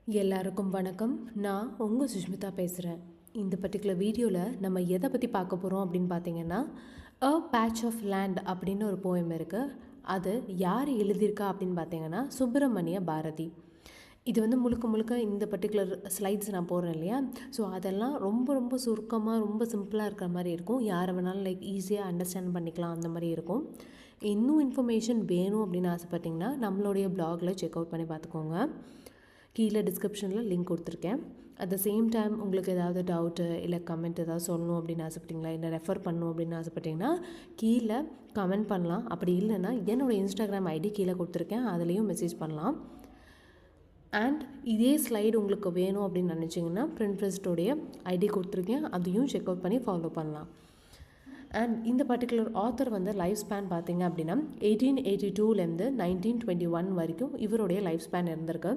எல்லாருக்கும் வணக்கம். நான் உங்கள் சுஷ்மிதா பேசுகிறேன். இந்த பர்டிகுலர் வீடியோவில் நம்ம எதை பற்றி பார்க்க போகிறோம் அப்படின்னு பார்த்தீங்கன்னா, அ பேட்ச் ஆஃப் லேண்ட் அப்படின்னு ஒரு போயம் இருக்குது. அது யார் எழுதியிருக்கா அப்படின்னு பார்த்தீங்கன்னா, சுப்பிரமணிய பாரதி. இது வந்து முழுக்க முழுக்க இந்த பர்டிகுலர் ஸ்லைட்ஸ் நான் போடுறேன் இல்லையா, ஸோ அதெல்லாம் ரொம்ப ரொம்ப சுருக்கமாக ரொம்ப சிம்பிளாக இருக்கிற மாதிரி இருக்கும். யாரை வேணாலும் ஈஸியாக அண்டர்ஸ்டாண்ட் பண்ணிக்கலாம், அந்த மாதிரி இருக்கும். இன்னும் இன்ஃபர்மேஷன் வேணும் அப்படின்னு ஆசைப்பட்டிங்கன்னா நம்மளுடைய ப்ளாகில் செக் அவுட் பண்ணி பார்த்துக்கோங்க. கீழே டிஸ்கிரிப்ஷனில் லிங்க் கொடுத்துருக்கேன். அட் த சேம் டைம் உங்களுக்கு ஏதாவது டவுட்டு இல்லை கமெண்ட் ஏதாவது சொல்லணும் அப்படின்னு ஆசைப்பட்டீங்களா, இல்லை ரெஃபர் பண்ணணும் அப்படின்னு ஆசைப்பட்டிங்கன்னா கீழே கமெண்ட் பண்ணலாம். அப்படி இல்லைன்னா என்னோடய இன்ஸ்டாகிராம் ஐடி கீழே கொடுத்துருக்கேன், அதுலேயும் மெசேஜ் பண்ணலாம். அண்ட் இதே ஸ்லைடு உங்களுக்கு வேணும் அப்படின்னு நினச்சிங்கன்னா பிரிண்ட்ரெஸ்டோடைய ஐடி கொடுத்துருக்கேன், அதையும் செக் அவுட் பண்ணி ஃபாலோ பண்ணலாம். அண்ட் இந்த பர்டிகுலர் ஆத்தர் வந்து லைஃப் ஸ்பேன் பார்த்திங்க அப்படின்னா 1882லேருந்து 1921 வரைக்கும் இவருடைய லைஃப் ஸ்பேன் இருந்திருக்கு.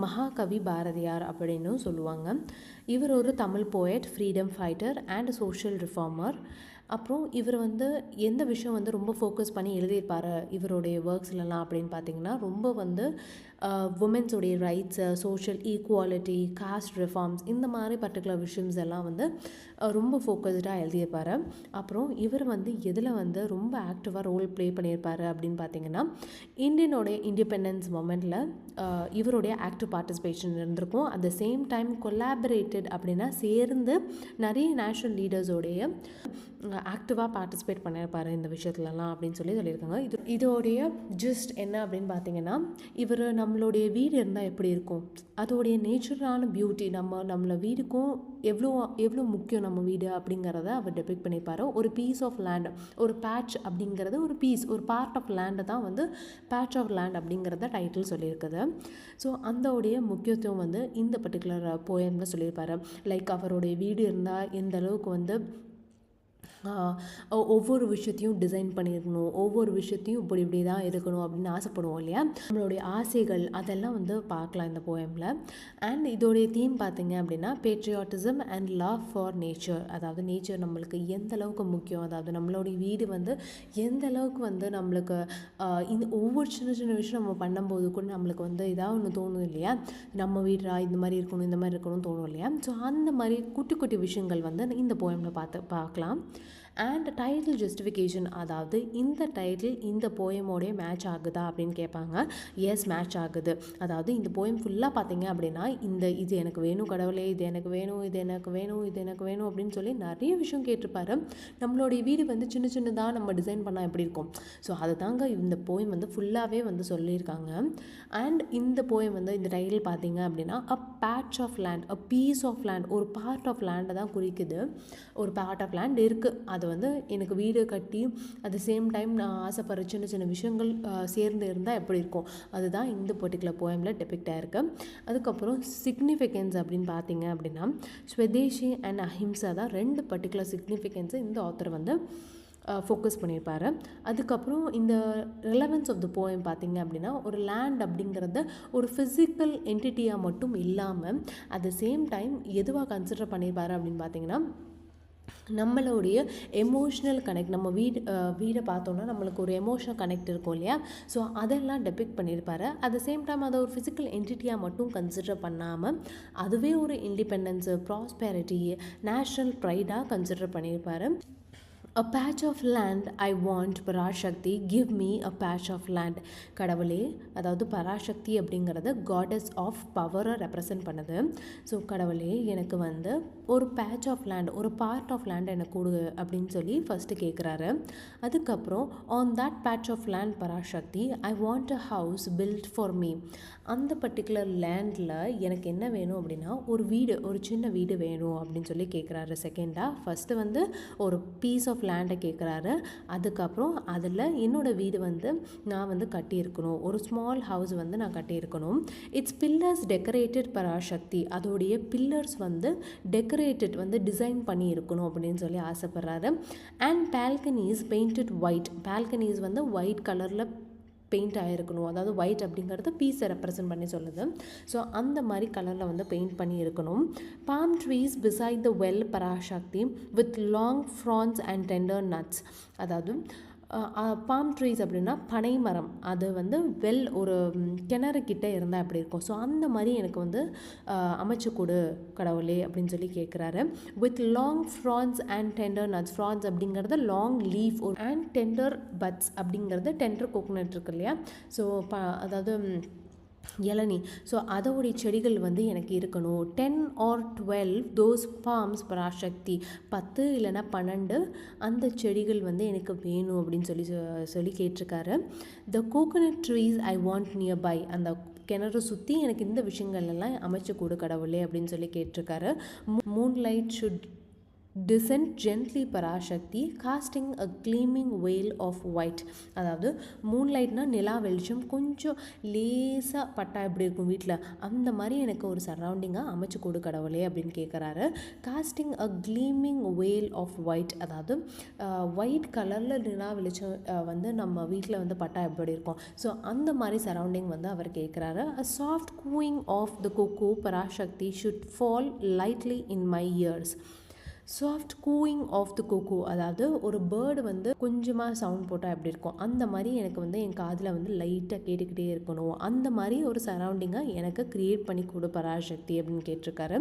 மகாகவி பாரதியார் அப்படின்னு சொல்லுவாங்க. இவர் ஒரு Tamil poet, freedom fighter and social reformer. அப்புறம் இவர் வந்து எந்த விஷயம் வந்து ரொம்ப ஃபோக்கஸ் பண்ணி எழுதியிருப்பார் இவருடைய ஒர்க்ஸ்லலாம் அப்படின்னு பார்த்தீங்கன்னா, ரொம்ப வந்து உமன்ஸுடைய rights, social equality, caste reforms, இந்த மாதிரி பர்டிகுலர் விஷயம்ஸ் எல்லாம் வந்து ரொம்ப ஃபோக்கஸ்டாக எழுதியிருப்பார். அப்புறம் இவர் வந்து எதில் வந்து ரொம்ப ஆக்டிவாக ரோல் ப்ளே பண்ணியிருப்பார் அப்படின்னு பார்த்தீங்கன்னா, இந்தியனுடைய இண்டிபெண்டன்ஸ் மொமெண்ட்டில் இவருடைய ஆக்டிவ் பார்ட்டிசிபேஷன் இருந்திருக்கும். At the same time collaborated அப்படின்னா சேர்ந்து நிறைய நேஷ்னல் லீடர்ஸோடைய ஆக்டிவாக பார்ட்டிசிபேட் பண்ணியிருப்பார் இந்த விஷயத்துலலாம் அப்படின்னு சொல்லியிருக்காங்க. இதோடைய ஜஸ்ட் என்ன அப்படின்னு பார்த்தீங்கன்னா, இவர் நம்மளுடைய வீடு இருந்தால் எப்படி இருக்கும், அதோடைய நேச்சுரலான பியூட்டி, நம்மள வீடுக்கும் எவ்வளோ முக்கியம் நம்ம வீடு அப்படிங்கிறத அவர் டெபிக்ட் பண்ணியிருப்பார். ஒரு பீஸ் ஆஃப் லேண்ட், ஒரு பேட்ச் அப்படிங்கிறது ஒரு பீஸ், ஒரு பார்ட் ஆஃப் லேண்டை தான் வந்து பேட்ச் ஆஃப் லேண்ட் அப்படிங்கிறத டைட்டில் சொல்லியிருக்குது. ஸோ அந்தோடைய முக்கியத்துவம் வந்து இந்த பர்டிகுலர் போயமில் சொல்லியிருப்பார். லைக் அவருடைய வீடு இருந்தால் எந்த அளவுக்கு வந்து ஒவ்வொரு விஷயத்தையும் டிசைன் பண்ணியிருக்கணும், ஒவ்வொரு விஷயத்தையும் இப்படி தான் இருக்கணும் அப்படின்னு ஆசைப்படுவோம் இல்லையா, நம்மளுடைய ஆசைகள் அதெல்லாம் வந்து பார்க்கலாம் இந்த போயமில். அண்ட் இதோடைய தீம் பார்த்திங்க அப்படின்னா patriotism and love for nature. அதாவது நேச்சர் நம்மளுக்கு எந்த அளவுக்கு முக்கியம், அதாவது நம்மளுடைய வீடு வந்து எந்த அளவுக்கு வந்து நம்மளுக்கு இந்த ஒவ்வொரு சின்ன சின்ன விஷயம் நம்ம பண்ணும்போது கூட நம்மளுக்கு வந்து இதாக ஒன்று தோணும் இல்லையா, நம்ம வீடா இந்த மாதிரி இருக்கணும், இந்த மாதிரி இருக்கணும்னு தோணும் இல்லையா. ஸோ அந்த மாதிரி குட்டி குட்டி விஷயங்கள் வந்து இந்த போயமில் பார்க்கலாம். அண்ட் டைட்டில் ஜஸ்டிஃபிகேஷன், அதாவது இந்த டைட்டில் இந்த போயமோடைய மேட்ச் ஆகுதா அப்படின்னு கேட்பாங்க. எஸ், மேட்ச் ஆகுது. அதாவது இந்த போயம் ஃபுல்லாக பார்த்தீங்க அப்படின்னா இது எனக்கு வேணும் கடவுளே, இது எனக்கு வேணும், இது எனக்கு வேணும், இது எனக்கு வேணும் அப்படின்னு சொல்லி நிறைய விஷயம் கேட்டிருப்பாரு. நம்மளுடைய வீடு வந்து சின்ன சின்னதாக நம்ம டிசைன் பண்ணால் எப்படி இருக்கும், ஸோ அது தாங்க இந்த போயம் வந்து ஃபுல்லாகவே வந்து சொல்லியிருக்காங்க. அண்ட் இந்த போயம் வந்து இந்த டைட்டில் பார்த்தீங்க அப்படின்னா a patch of land, a piece of land, ஒரு பார்ட் ஆஃப் லேண்டை தான் குறிக்குது. ஒரு பார்ட் ஆஃப் லேண்ட் இருக்குது, அது வந்து எனக்கு வீடு கட்டி அட் த சேம் டைம் நான் ஆசைப்படுற சின்ன சின்ன விஷயங்கள் சேர்ந்து இருந்தால் எப்படி இருக்கும், அதுதான் இந்த பர்டிகுலர் போயமில் டெபிக்ட் ஆகிருக்கு. அதுக்கப்புறம் சிக்னிஃபிகன்ஸ் அப்படின்னு பார்த்தீங்க அப்படின்னா ஸ்வதேஷி அண்ட் அஹிம்சா தான் ரெண்டு பர்டிகுலர் சிக்னிஃபிகன்ஸை இந்த ஆத்தர் வந்து ஃபோக்கஸ் பண்ணியிருப்பார். அதுக்கப்புறம் இந்த ரெலவன்ஸ் ஆஃப் த போயம் பார்த்திங்க அப்படின்னா ஒரு லேண்ட் அப்படிங்கிறத ஒரு ஃபிசிக்கல் என்டிட்டியாக மட்டும் இல்லாமல் அட் த சேம் டைம் எதுவாக கன்சிடர் பண்ணியிருப்பார் அப்படின்னு பார்த்தீங்கன்னா, நம்மளுடைய எமோஷ்னல் கனெக்ட், நம்ம வீடை பார்த்தோன்னா நம்மளுக்கு ஒரு எமோஷனல் கனெக்ட் இருக்கும் இல்லையா, ஸோ அதெல்லாம் டெபிக்ட் பண்ணியிருப்பார். அட் த சேம் டைம் அதை ஒரு ஃபிசிக்கல் என்டிட்டியாக மட்டும் கன்சிடர் பண்ணாமல் அதுவே ஒரு இண்டிபெண்டன்ஸு, ப்ராஸ்பெரிட்டி, நேஷ்னல் ப்ரைடாக கன்சிடர் பண்ணியிருப்பார். A patch of land I want, Parasakthi, give me a patch of land. கடவுளே, அதாவது பராசக்தி அப்படிங்கிறது காடஸ் ஆஃப் பவரை ரெப்ரசன்ட் பண்ணுது. ஸோ கடவுளே எனக்கு வந்து ஒரு பேட்ச் ஆஃப் லேண்ட், ஒரு பார்ட் ஆஃப் லேண்ட் எனக்கு கொடு அப்படின்னு சொல்லி ஃபஸ்ட்டு கேட்குறாரு. அதுக்கப்புறம் on that patch of land Parasakthi I want a house built for me. அந்த பர்டிகுலர் லேண்டில் எனக்கு என்ன வேணும் அப்படின்னா ஒரு வீடு, ஒரு சின்ன வீடு வேணும் அப்படின்னு சொல்லி கேட்குறாரு. செகண்டாக ஃபஸ்ட்டு வந்து ஒரு பீஸ் ஆஃப் லேண்டை கேட்குறாரு. அதுக்கப்புறம் அதில் என்னோடய வீடு வந்து நான் வந்து கட்டியிருக்கணும், ஒரு ஸ்மால் ஹவுஸ் வந்து நான் கட்டியிருக்கணும். இட்ஸ் பில்லர்ஸ் டெக்கரேட்டட் பராசக்தி, அதோடைய பில்லர்ஸ் வந்து டெக்கரேட்டட் வந்து டிசைன் பண்ணி இருக்கணும் அப்படின்னு சொல்லி ஆசைப்படுறாரு. And balconies painted white, balconies வந்து ஒயிட் கலரில் பெயிண்ட் ஆகிருக்கணும், அதாவது ஒயிட் அப்படிங்கிறது பீஸை ரெப்ரசன்ட் பண்ணி சொல்லுது. ஸோ அந்த மாதிரி கலரில் வந்து பெயிண்ட் பண்ணி இருக்கணும். Palm trees beside the well Parasakthi with long fronds and tender nuts, அதாவது பாம் ட்ரீஸ் அப்படின்னா பனை மரம், அது வந்து ஒரு கிணறு கிட்ட இருந்தால் எப்படி இருக்கும், ஸோ அந்த மாதிரி எனக்கு வந்து அமைச்சு கொடு கடவுளே அப்படின்னு சொல்லி கேட்குறாரு. With long fronds and tender nuts. Fronds அப்படிங்கிறது long leaf and tender buds அப்படிங்கிறது டெண்டர் கோகோனட் இருக்கு இல்லையா, ஸோ அதாவது இளநீ, ஸோ அதோடைய செடிகள் வந்து எனக்கு இருக்கணும். 10 or 12 தோஸ் பாம்ஸ் பராசக்தி, 10 இல்லைன்னா 12 அந்த செடிகள் வந்து எனக்கு வேணும் அப்படின்னு சொல்லி கேட்டிருக்காரு. The coconut trees I want nearby, அந்த கிணறு சுற்றி எனக்கு இந்த விஷயங்கள் எல்லாம் அமைச்சு கொடு கடவுளே அப்படின்னு சொல்லி கேட்டிருக்காரு. Moonlight should descend gently Parasakthi casting a gleaming veil of white. அதாவது மூன்லைட்னா நிலா வெளிச்சம் கொஞ்சம் லேசாக பட்டா எப்படி இருக்கும் வீட்டில், அந்த மாதிரி எனக்கு ஒரு சரௌண்டிங்காக அமைச்சு கொடு கடவுளே அப்படின்னு கேட்குறாரு. casting a gleaming veil of white, அதாவது ஒயிட் கலரில் நிலா வெளிச்சம் வந்து நம்ம வீட்டில் வந்து பட்டா எப்படி இருக்கும், ஸோ அந்த மாதிரி சரௌண்டிங் வந்து அவர் கேட்குறாரு. a soft cooing of the cuckoo Parasakti should fall lightly in my ears. Soft cooing of the cuckoo, அதாவது ஒரு பேர்டு வந்து கொஞ்சமாக சவுண்ட் போட்டால் எப்படி இருக்கும், அந்த மாதிரி எனக்கு வந்து என் காதில் வந்து லைட்டாக கேட்டுக்கிட்டே இருக்கணும், அந்த மாதிரி ஒரு சரௌண்டிங்காக எனக்கு க்ரியேட் பண்ணி கொடு பராசக்தி அப்படின்னு கேட்டிருக்காரு.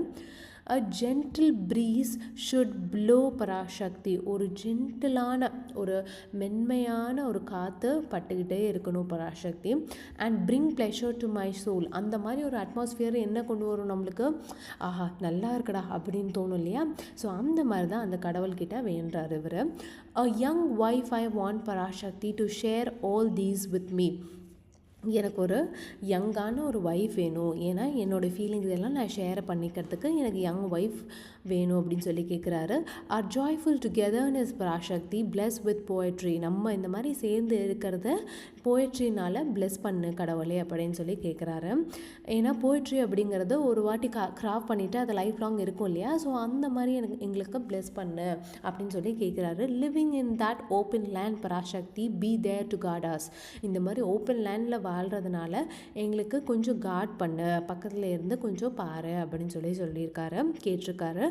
a gentle breeze should blow Parasakthi, ஒரு ஜென்டிலான ஒரு மென்மையான ஒரு காற்று பட்டுக்கிட்டே இருக்கணும் Parasakthi. And bring pleasure to my soul, அந்த மாதிரி ஒரு அட்மாஸ்ஃபியர் என்ன கொண்டு வரும் நம்மளுக்கு, ஆஹா நல்லா இருக்குடா அப்படின்னு தோணும் இல்லையா, ஸோ அந்த மாதிரி தான் அந்த கடவுள்கிட்ட வேண்டார் இவர். a young wife I want Parasakthi to share all these with me, எனக்கு ஒரு யங்கான ஒரு ஒய்ஃப் வேணும், ஏன்னா என்னோடய ஃபீலிங்ஸ் எல்லாம் நான் ஷேர் பண்ணிக்கிறதுக்கு எனக்கு யங் ஒய்ஃப் வேணும் அப்படின்னு சொல்லி கேட்குறாரு. Our joyful togetherness Parasakthi bless with poetry, நம்ம இந்த மாதிரி சேர்ந்து இருக்கிறத போயட்ரினால் பிளஸ் பண்ணு கடவுளே அப்படின்னு சொல்லி கேட்குறாரு. ஏன்னா போயட்ரி அப்படிங்கிறது ஒரு வாட்டி கிராஃப்ட் பண்ணிவிட்டு அது லைஃப் லாங் இருக்கும் இல்லையா, ஸோ அந்த மாதிரி எங்களுக்கு பிளஸ் பண்ணு அப்படின்னு சொல்லி கேட்குறாரு. Living in that open land Parasakti be there to காடாஸ், இந்த மாதிரி ஓப்பன் லேண்டில் வாழ்கிறதுனால எங்களுக்கு கொஞ்சம் காட் பண்ணு, பக்கத்தில் இருந்து கொஞ்சம் பாரு அப்படின்னு சொல்லியிருக்காரு கேட்டிருக்காரு.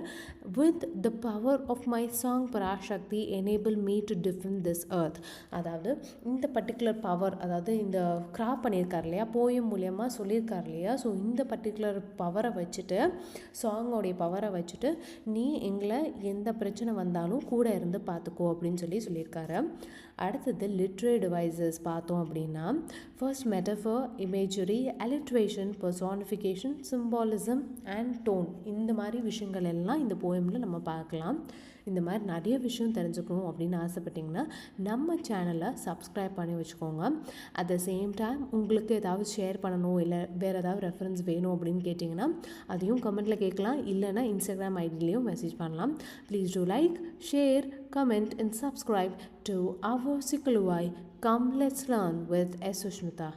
With the power of my song Parasakthi enable me to defend this earth, அதாவது இந்த பர்டிகுலர் பவர், அதாவது இந்த கிராஃப்ட் பண்ணியிருக்கார் இல்லையா, போயம் மூலியமாக சொல்லியிருக்கார் இல்லையா, ஸோ இந்த பர்டிகுலர் பவரை வச்சுட்டு, சாங்கோடைய பவரை வச்சுட்டு நீ எங்களை எந்த பிரச்சனை வந்தாலும் கூட இருந்து பார்த்துக்கோ அப்படின்னு சொல்லியிருக்காரு. அடுத்தது லிட்ரரி டிவைசஸ் பார்த்தோம் அப்படின்னா, first metaphor, imagery, alliteration, personification, symbolism and tone, இந்த மாதிரி விஷயங்கள் எல்லாம் இந்த போயமில் நம்ம பார்க்கலாம். இந்த மாதிரி நிறைய விஷயம் தெரிஞ்சுக்கணும் அப்படின்னு ஆசைப்பட்டிங்கன்னா நம்ம சேனலை சப்ஸ்கிரைப் பண்ணி வச்சுக்கோங்க. அட் த சேம் டைம் உங்களுக்கு ஏதாவது ஷேர் பண்ணணும், இல்லை வேறு ஏதாவது ரெஃபரன்ஸ் வேணும் அப்படின்னு கேட்டிங்கன்னா அதையும் கமெண்ட்டில் கேட்கலாம், இல்லைனா இன்ஸ்டாகிராம் ஐடியிலையும் மெசேஜ் பண்ணலாம். Please do like, share, comment and subscribe to our Sikuluai. Come let's learn with S. Sushmita.